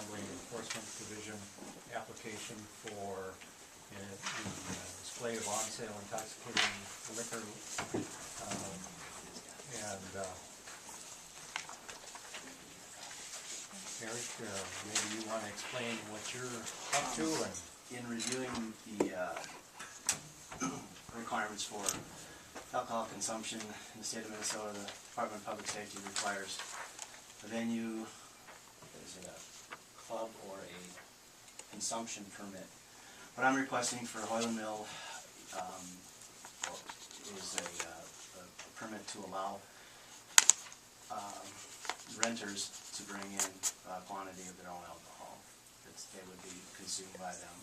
Gambling Enforcement Division application for the display of on-sale intoxicating liquor. Eric, maybe you want to explain what you're up to? And in reviewing the requirements for alcohol consumption in the state of Minnesota, the Department of Public Safety requires a venue, is it a club or a consumption permit? What I'm requesting for Hoyle Mill is a permit to allow renters to bring in a quantity of their own alcohol. They would be consumed by them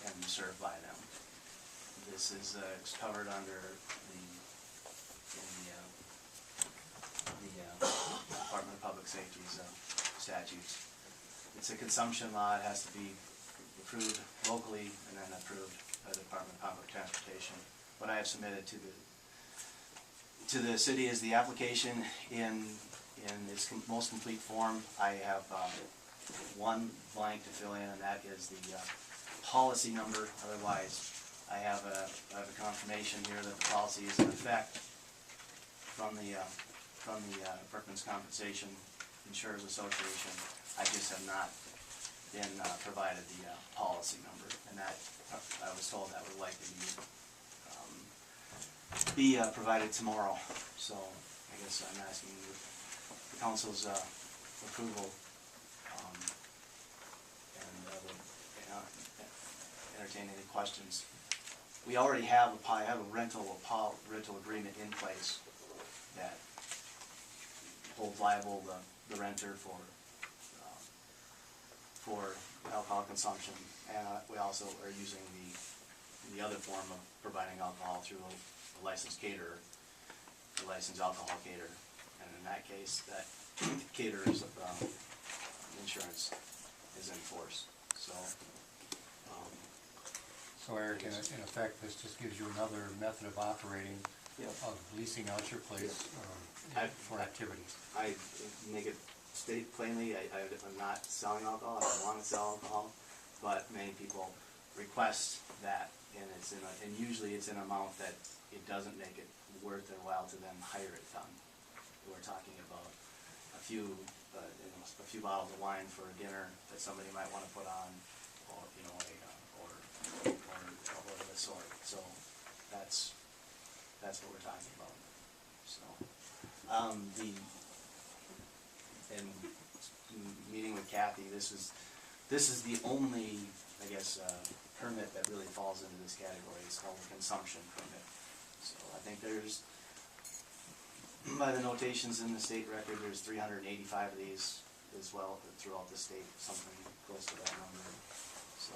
and served by them. This is covered under the Department of Public Safety's statutes. It's a consumption law. It has to be approved locally and then approved by the Department of Public Transportation. What I have submitted to the city is the application in its most complete form. I have one blank to fill in, and that is the policy number. Otherwise, I have a confirmation here that the policy is in effect from the Workmen's Compensation Insurers Association. I just have not been provided the policy number, and that I was told that would likely be provided tomorrow. So I guess I'm asking the council's approval and entertain any questions. We already have a rental agreement in place that holds liable the renter for alcohol consumption, and we also are using the other form of providing alcohol through a licensed caterer, a licensed alcohol caterer, and in that case, that caterer's insurance is in force. So. So Eric, in effect, this just gives you another method of operating, of leasing out your place for activities. I make it state plainly, I'm not selling alcohol. I don't want to sell alcohol, but many people request that, and usually it's an amount that it doesn't make it worth their while to then hire it done. We're talking about a few bottles of wine for a dinner that somebody might want to put on, or or of the sort. So that's what we're talking about. So in meeting with Kathy, this is the only, I guess, permit that really falls into this category. It's called a consumption permit. So I think there's, by the notations in the state record, there's 385 of these as well throughout the state, something close to that number. So.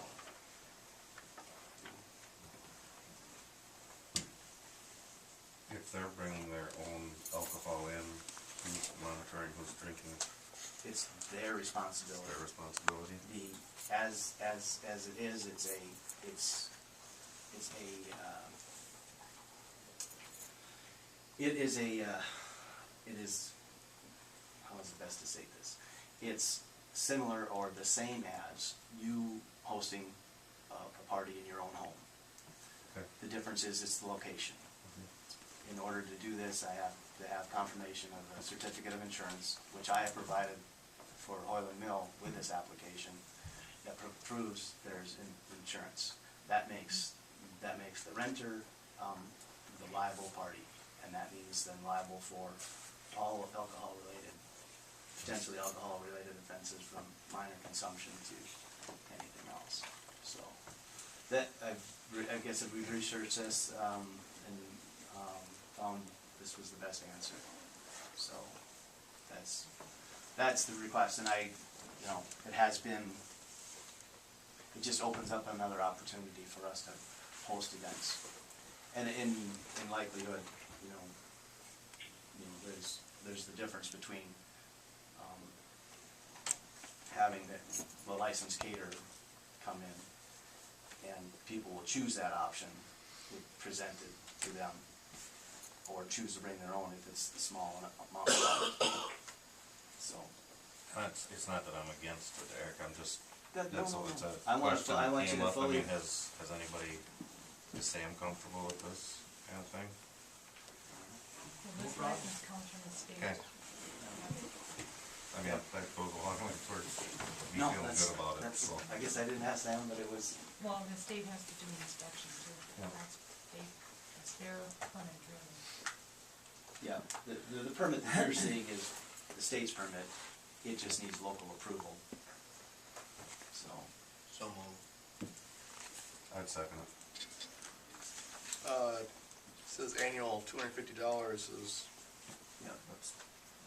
If they're bringing their own alcohol in, who's monitoring who's drinking? It's their responsibility. Their responsibility. As it is, how is it best to say this? It's similar or the same as you hosting a party in your own home. Okay. The difference is it's the location. In order to do this, I have to have confirmation of a certificate of insurance, which I have provided for Hoyle Mill with this application, that proves there's insurance. That makes the renter the liable party, and that means then liable for all alcohol-related, potentially alcohol-related offenses, from minor consumption to anything else. So that I guess if we've researched this and found this was the best answer. So that's the request, and it has been. It just opens up another opportunity for us to host events, and in likelihood, there's the difference between having the licensed caterer come in, and people will choose that option presented to them, or choose to bring their own if it's the small amount of water. So It's not that I'm against it, Eric, I'm just, No, it's no, a I want question I that want you came to up. I fully. mean, has anybody, is Sam comfortable with this kind of thing? Well, this license comes from the state. Okay. I mean, that goes a long way towards me No, feeling that's, good about it, that's, so. I guess I didn't ask them, but it was, Well, the state has to do an inspection too. Yeah. That's their permit really. yeah, the permit that you're seeing is the state's permit, it just needs local approval. So, So moved. I'd second it. Says annual $250 is yeah, that's,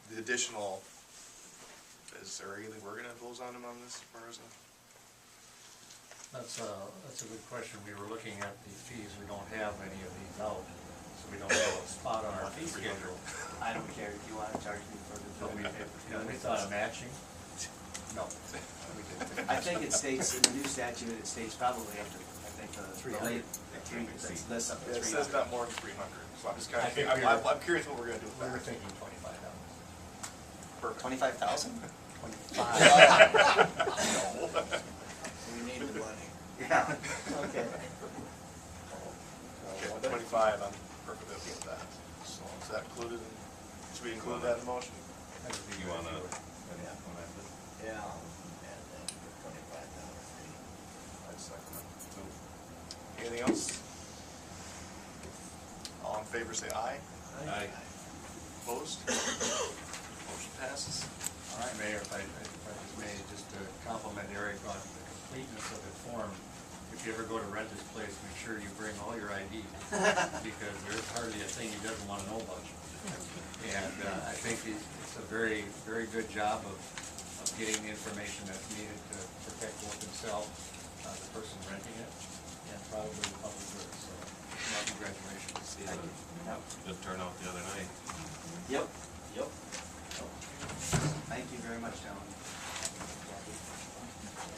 the additional. Is there anything we're gonna impose on them on this, or is it? That's a good question. We were looking at the fees. We don't have any of these out, so we don't have a spot on our fee schedule. I don't care if you wanna charge me for the. But we thought of matching. No. We didn't. I think it states, in the new statute, it states probably up to, I think, the 300. It lists up to It says 300. not more than 300, so I'm just I think kinda, we were- I'm curious what we're gonna do with We were that. thinking $25. Perfect. 25,000? 25. We need the money. Yeah, okay. Okay, 25, I'm perfectly okay with that. So is that included, should we include that in the motion? That would be You good. wanna, Yeah. Yeah. I'd second it too. Anything else? All in favor say aye. Aye. Opposed? Motion passes. All right, Mayor, if I just may, just to compliment Eric on the completeness of the form. If you ever go to rent this place, make sure you bring all your ID, because there's hardly a thing he doesn't want to know about you. And I think it's a very, very good job of getting the information that's needed to protect both himself, the person renting it, and probably the public good. So, congratulations. Thank you. Yep. Good turnout the other night. Yep. Thank you very much, gentlemen.